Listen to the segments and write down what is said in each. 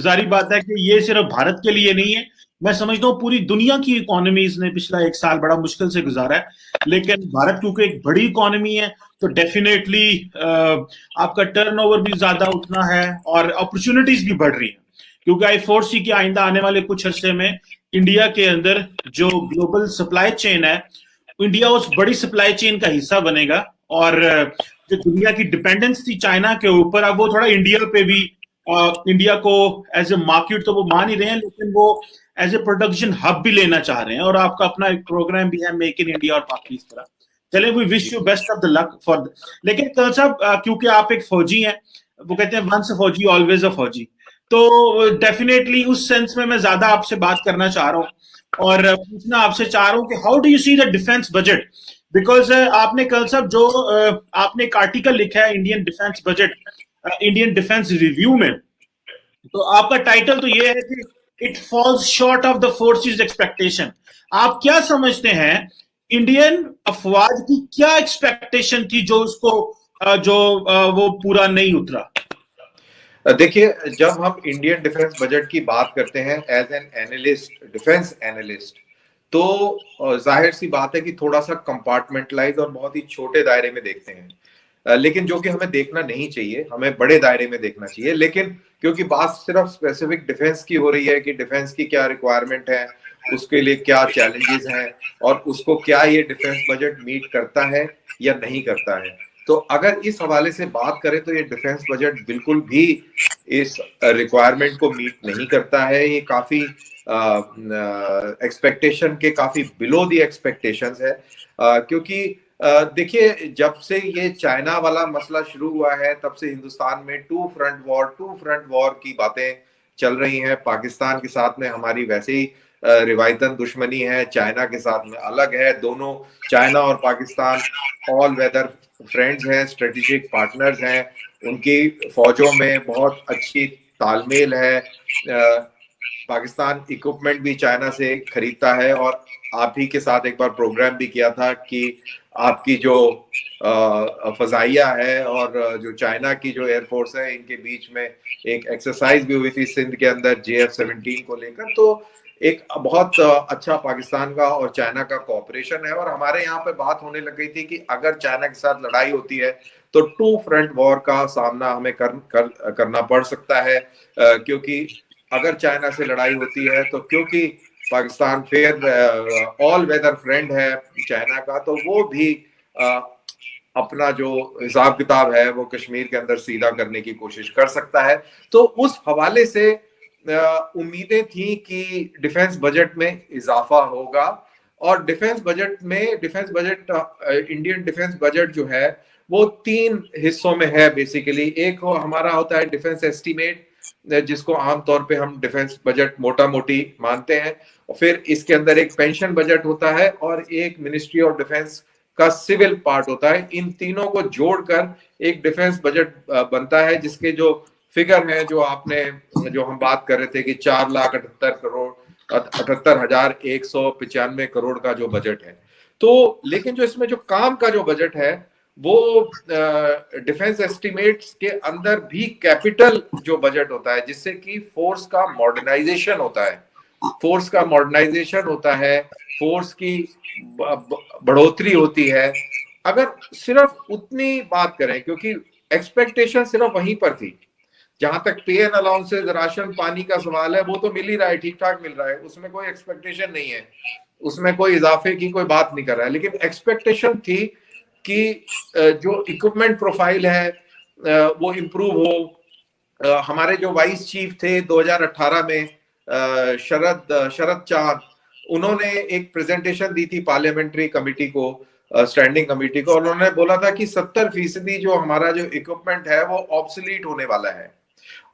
जारी बात है कि ये सिर्फ भारत के लिए नहीं है। मैं समझता हूँ पूरी दुनिया की इकोनॉमीज ने पिछला एक साल बड़ा मुश्किल से गुजारा है, लेकिन भारत क्योंकि एक बड़ी इकोनॉमी है तो डेफिनेटली आपका टर्नओवर भी ज्यादा उठना है और अपॉर्चुनिटीज भी बढ़ रही हैं, क्योंकि आई फोर्सी कि आइंदा आने वाले कुछ अरसे में इंडिया के अंदर जो ग्लोबल सप्लाई चेन है, इंडिया उस बड़ी सप्लाई चेन का हिस्सा बनेगा। और जो दुनिया की डिपेंडेंस थी चाइना के ऊपर, अब वो थोड़ा इंडिया पे भी, इंडिया को एज ए मार्केट तो वो मान ही रहे हैं, लेकिन वो एज ए प्रोडक्शन हब भी लेना चाह रहे हैं। और आपका अपना एक प्रोग्राम भी है मेक इन इंडिया और बाकी इस तरह। चले, we wish you best of the luck for. लेकिन कल साहब, क्योंकि आप एक फौजी हैं, वो कहते हैं वंस अ फौजी ऑलवेज अ फौजी, तो डेफिनेटली उस सेंस में मैं ज्यादा आपसे बात करना चाह रहा हूँ और पूछना आपसे चाह रहा हूँ कि how do you see the defence budget. Because आपने कल साहब जो आपने एक आर्टिकल लिखा है Indian defence budget, Indian defence review में, तो आपका टाइटल तो ये है कि it falls short of the forces expectation. आप क्या समझते हैं इंडियन अफवाज की क्या एक्सपेक्टेशन थी जो उसको वो पूरा नहीं उतरा? देखिए, जब हम इंडियन डिफेंस बजट की बात करते हैं as an analyst, defence analyst, तो जाहिर सी बात है कि थोड़ा सा कंपार्टमेंटलाइज और बहुत ही छोटे दायरे में देखते हैं, लेकिन जो कि हमें देखना नहीं चाहिए, हमें बड़े दायरे में देखना चाहिए। लेकिन क्योंकि बात सिर्फ स्पेसिफिक डिफेंस की हो रही है कि डिफेंस की क्या रिक्वायरमेंट है, उसके लिए क्या चैलेंजेस हैं और उसको क्या ये डिफेंस बजट मीट करता है या नहीं करता है, तो अगर इस हवाले से बात करें तो ये डिफेंस बजट बिल्कुल भी इस रिक्वायरमेंट को मीट नहीं करता है। ये काफी एक्सपेक्टेशन के काफी बिलो द एक्सपेक्टेशंस है, क्योंकि देखिए, जब से ये चाइना वाला मसला शुरू हुआ है तब से हिंदुस्तान में टू फ्रंट वॉर की बातें चल रही हैं। पाकिस्तान के साथ में हमारी वैसे ही रिवायतन दुश्मनी है, चाइना के साथ में अलग है। दोनों, चाइना और पाकिस्तान, ऑल वेदर फ्रेंड्स हैं, स्ट्रेटेजिक पार्टनर्स हैं। उनकी फौजों में बहुत अच्छी तालमेल है। पाकिस्तान इक्विपमेंट भी चाइना से खरीदता है और आप ही के साथ एक बार प्रोग्राम भी किया था कि आपकी जो फजाइया है और जो चाइना की जो एयरफोर्स है, इनके बीच में एक एक्सरसाइज भी हुई थी सिंध के अंदर JF-17 को लेकर। तो एक बहुत अच्छा पाकिस्तान का और चाइना का कोऑपरेशन है। और हमारे यहाँ पे बात होने लग गई थी कि अगर चाइना के साथ लड़ाई होती है तो टू फ्रंट वॉर का सामना हमें करना पड़ सकता है, क्योंकि अगर चाइना से लड़ाई होती है तो क्योंकि पाकिस्तान फिर ऑल वेदर फ्रेंड है चाइना का, तो वो भी अपना जो हिसाब किताब है वो कश्मीर के अंदर सीधा करने की कोशिश कर सकता है। तो उस हवाले से उम्मीदें थी कि डिफेंस बजट में इजाफा होगा। और defence budget Indian defence budget जो है वो 3 हिस्सों में है बेसिकली। एक हमारा होता है डिफेंस एस्टीमेट, जिसको आमतौर पे हम डिफेंस बजट मोटा मोटी मानते हैं। और फिर इसके अंदर एक पेंशन बजट होता है और एक मिनिस्ट्री ऑफ डिफेंस का सिविल पार्ट होता है। इन तीनों को जोड़कर एक डिफेंस बजट बनता है, जिसके जो फिगर है, जो हम बात कर रहे थे कि 4,78,195 करोड़ का जो बजट है। तो लेकिन जो इसमें जो काम का जो बजट है वो डिफेंस एस्टिमेट्स के अंदर भी कैपिटल जो बजट होता है, जिससे कि फोर्स का मॉडर्नाइजेशन होता है, फोर्स की बढ़ोतरी होती है। अगर सिर्फ उतनी बात करें, क्योंकि एक्सपेक्टेशन सिर्फ वहीं पर थी, जहां तक पे एंड अलाउंसेस, राशन पानी का सवाल है, वो तो मिल ही रहा है, ठीक ठाक मिल रहा है, उसमें कोई एक्सपेक्टेशन नहीं है, उसमें कोई इजाफे की कोई बात नहीं कर रहा है। लेकिन एक्सपेक्टेशन थी कि जो इक्विपमेंट प्रोफाइल है वो इम्प्रूव हो। हमारे जो वाइस चीफ थे 2018 में, शरद चांद, उन्होंने एक प्रेजेंटेशन दी थी पार्लियामेंट्री कमेटी को, स्टैंडिंग कमेटी को, और उन्होंने बोला था कि 70% जो हमारा जो इक्विपमेंट है वो ऑब्सोलीट होने वाला है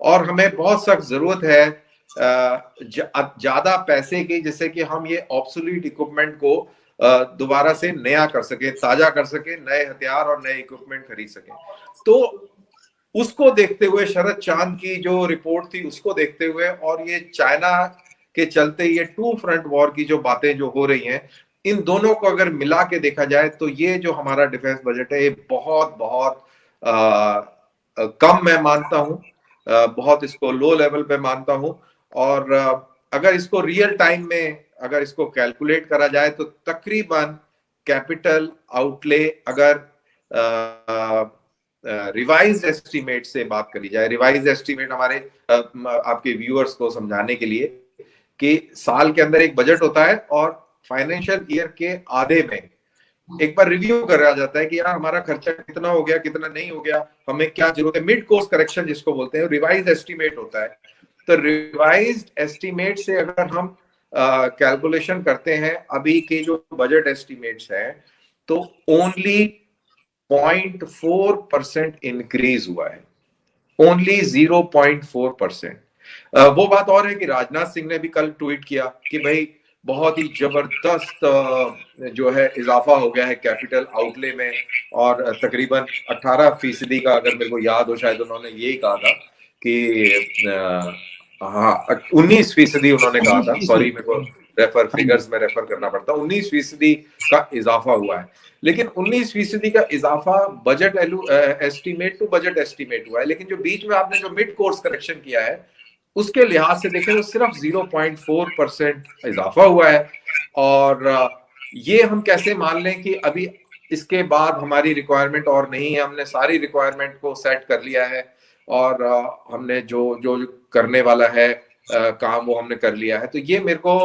और हमें बहुत सख्त जरूरत है ज्यादा पैसे की, जिससे कि हम ये ऑब्सोलीट इक्विपमेंट को दोबारा से नया कर सके, ताजा कर सके, नए हथियार और नए इक्विपमेंट खरीद सके। तो उसको देखते हुए, शरद चांद की जो रिपोर्ट थी उसको देखते हुए, और ये चाइना के चलते ये टू फ्रंट वॉर की जो बातें जो हो रही हैं, इन दोनों को अगर मिला के देखा जाए तो ये जो हमारा डिफेंस बजट है ये बहुत बहुत कम मैं मानता हूं। बहुत इसको लो लेवल पे मानता हूं। और अगर इसको रियल टाइम में अगर इसको कैलकुलेट करा जाए तो तकरीबन कैपिटल आउटले अगर रिवाइज एस्टीमेट से बात करी जाए, रिवाइज एस्टीमेट हमारे आपके व्यूअर्स को समझाने के लिए कि साल के अंदर एक बजट होता है और फाइनेंशियल ईयर के आधे में एक बार रिव्यू करा जाता है कि यार हमारा खर्चा कितना हो गया, कितना नहीं हो गया, हमें क्या जरूरत है, मिड कोर्स करेक्शन जिसको बोलते हैं, रिवाइज एस्टीमेट होता है। तो रिवाइज एस्टीमेट से अगर हम कैलकुलेशन करते हैं अभी के जो बजट एस्टीमेट्स हैं तो ओनली 0.4% इंक्रीज हुआ है, ओनली 0.4%। वो बात और है कि राजनाथ सिंह ने भी कल ट्वीट किया कि भाई बहुत ही जबरदस्त जो है इजाफा हो गया है कैपिटल आउटले में, और तकरीबन 18% का, अगर मेरे को याद हो शायद उन्होंने यही कहा था कि हाँ 19% उन्होंने कहा था, सॉरी मेरे को रेफर फिगर्स में रेफर करना पड़ता, 19% का इजाफा हुआ है। लेकिन 19% का इजाफा budget estimate to budget estimate हुआ है, लेकिन जो बीच में आपने जो मिड कोर्स करेक्शन किया है उसके लिहाज से देखें तो सिर्फ 0.4% इजाफा हुआ है। और ये हम कैसे मान लें कि अभी इसके बाद हमारी रिक्वायरमेंट और नहीं है, हमने सारी रिक्वायरमेंट को सेट कर लिया है और हमने जो जो करने वाला है काम वो हमने कर लिया है। तो ये मेरे को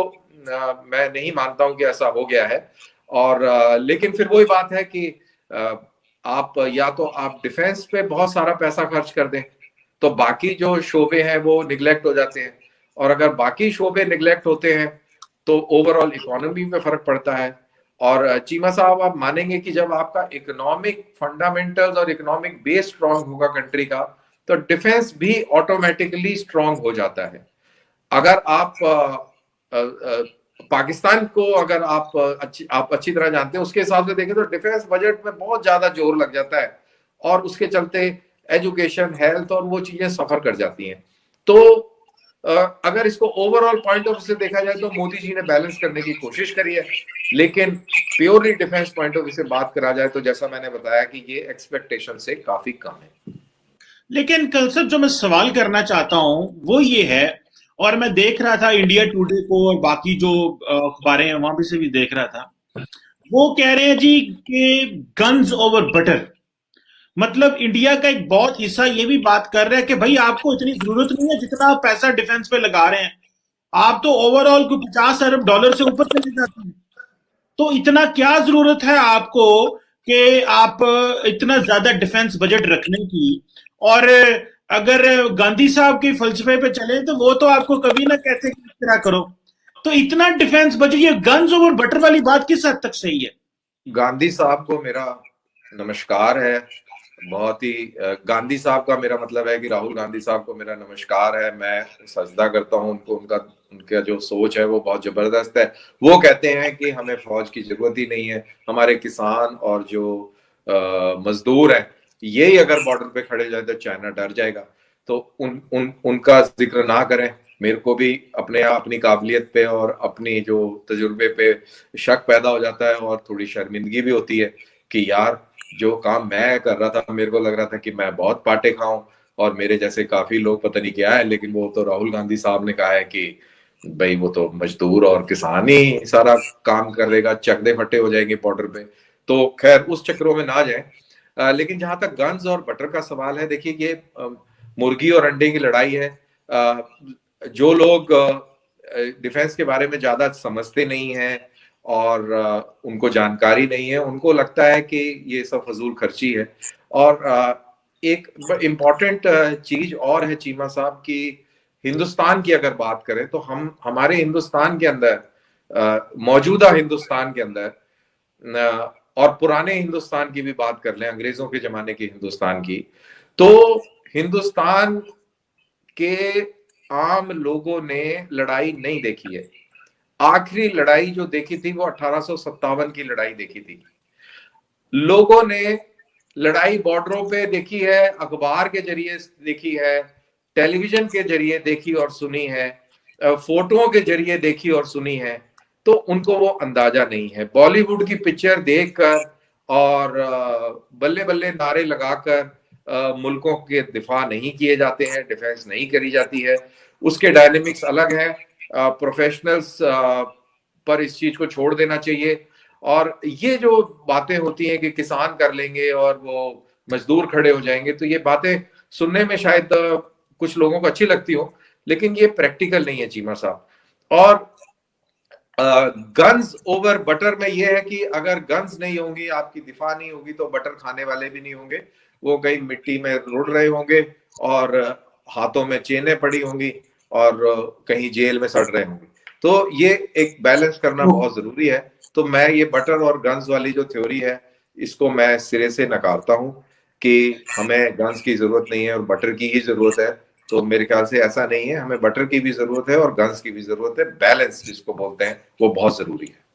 मैं नहीं मानता हूं कि ऐसा हो गया है। और लेकिन फिर वही बात है कि आप या तो आप डिफेंस पे बहुत सारा पैसा खर्च कर दें तो बाकी जो शोबे हैं वो निगलेक्ट हो जाते हैं, और अगर बाकी शोबे निगलेक्ट होते हैं तो ओवरऑल इकोनॉमी में फर्क पड़ता है। और चीमा साहब आप मानेंगे कि जब आपका इकोनॉमिक फंडामेंटल्स और इकोनॉमिक बेस स्ट्रांग होगा कंट्री का तो डिफेंस भी ऑटोमेटिकली स्ट्रांग हो जाता है। अगर आप पाकिस्तान को अगर आप अच्छी तरह जानते हैं उसके हिसाब से देखें तो डिफेंस बजट में बहुत ज्यादा जोर लग जाता है और उसके चलते एजुकेशन, हेल्थ और वो चीजें सफर कर जाती हैं। तो अगर इसको ओवरऑल पॉइंट ऑफ व्यू से देखा जाए तो मोदी जी ने बैलेंस करने की कोशिश करी है, लेकिन purely defence point of view से बात करा जाए तो जैसा मैंने बताया कि ये एक्सपेक्टेशन से काफी कम है। लेकिन कल सर जो मैं सवाल करना चाहता हूं वो ये है, और मैं देख रहा था इंडिया टुडे को और बाकी जो अखबारें हैं वहां पे से भी देख रहा था, वो कह रहे हैं जी कि गन्स ओवर बटर। मतलब इंडिया का एक बहुत हिस्सा ये भी बात कर रहा है कि भाई आपको इतनी जरूरत नहीं है जितना आप पैसा डिफेंस पे लगा रहे हैं, आप तो ओवरऑल को $50 अरब से ऊपर चले जाते हैं। तो इतना क्या जरूरत है आपको कि आप इतना ज्यादा डिफेंस बजट रखने की? और अगर गांधी साहब के फलसफे पे चले तो वो तो आपको कभी ना कहते कि इस तरह करो। तो इतना डिफेंस बजट, ये गन्स ओवर बटर वाली बात किस हद तक सही है? गांधी साहब को मेरा नमस्कार है, बहुत ही गांधी साहब का मेरा मतलब है कि राहुल गांधी साहब को मेरा नमस्कार है, मैं सजदा करता हूं उनको, उनका जो सोच है वो बहुत जबरदस्त है। वो कहते हैं कि हमें फौज की जरूरत ही नहीं है, हमारे किसान और जो मजदूर हैं यही अगर बॉर्डर पे खड़े जाए तो चाइना डर जाएगा। तो उनका जिक्र ना करें, मेरे को भी अपनी काबिलियत पे और अपनी जो तजुर्बे पे शक पैदा हो जाता है और थोड़ी शर्मिंदगी भी होती है कि यार जो काम मैं कर रहा था मेरे को लग रहा था कि मैं बहुत पाटे खाऊं और मेरे जैसे काफी लोग पता नहीं क्या है, लेकिन वो तो राहुल गांधी साहब ने कहा है कि भाई वो तो मजदूर और किसान ही सारा काम करेगा, चकदे फट्टे हो जाएंगे बॉर्डर पे। तो खैर उस चक्रों में ना जाए। लेकिन जहां तक गन्स और बटर का सवाल है, देखिए ये मुर्गी और अंडे की लड़ाई है। जो लोग डिफेंस के बारे में ज्यादा समझते नहीं है और उनको जानकारी नहीं है, उनको लगता है कि ये सब फजूल खर्ची है। और एक इम्पॉर्टेंट चीज और है चीमा साहब की, हिंदुस्तान की अगर बात करें तो हम हमारे हिंदुस्तान के अंदर, मौजूदा हिंदुस्तान के अंदर और पुराने हिंदुस्तान की भी बात कर लें, अंग्रेजों के जमाने के हिंदुस्तान की, तो हिंदुस्तान के आम लोगों ने लड़ाई नहीं देखी है। आखिरी लड़ाई जो देखी थी वो 1857 की लड़ाई देखी थी। लोगों ने लड़ाई बॉर्डरों पे देखी है, अखबार के जरिए देखी है, टेलीविजन के जरिए देखी और सुनी है, फोटोओं के जरिए देखी और सुनी है, तो उनको वो अंदाजा नहीं है। बॉलीवुड की पिक्चर देखकर और बल्ले बल्ले नारे लगाकर मुल्कों के दिफा नहीं किए जाते हैं, डिफेंस नहीं करी जाती है, उसके डायनेमिक्स अलग हैं। प्रोफेशनल्स पर इस चीज को छोड़ देना चाहिए। और ये जो बातें होती हैं कि किसान कर लेंगे और वो मजदूर खड़े हो जाएंगे, तो ये बातें सुनने में शायद कुछ लोगों को अच्छी लगती हो, लेकिन ये प्रैक्टिकल नहीं है चीमा साहब। और गन्स ओवर बटर में ये है कि अगर गन्स नहीं होंगी, आपकी दिफा नहीं होगी, तो बटर खाने वाले भी नहीं होंगे, वो कहीं मिट्टी में रुड़ रहे होंगे और हाथों में चेनें पड़ी होंगी और कहीं जेल में सड़ रहे होंगे। तो ये एक बैलेंस करना बहुत जरूरी है। तो मैं ये बटर और गन्स वाली जो थ्योरी है, इसको मैं सिरे से नकारता हूं कि हमें गन्स की जरूरत नहीं है और बटर की ही जरूरत है। तो मेरे ख्याल से ऐसा नहीं है, हमें बटर की भी जरूरत है और गन्स की भी जरूरत है। बैलेंस जिसको बोलते हैं वो बहुत जरूरी है।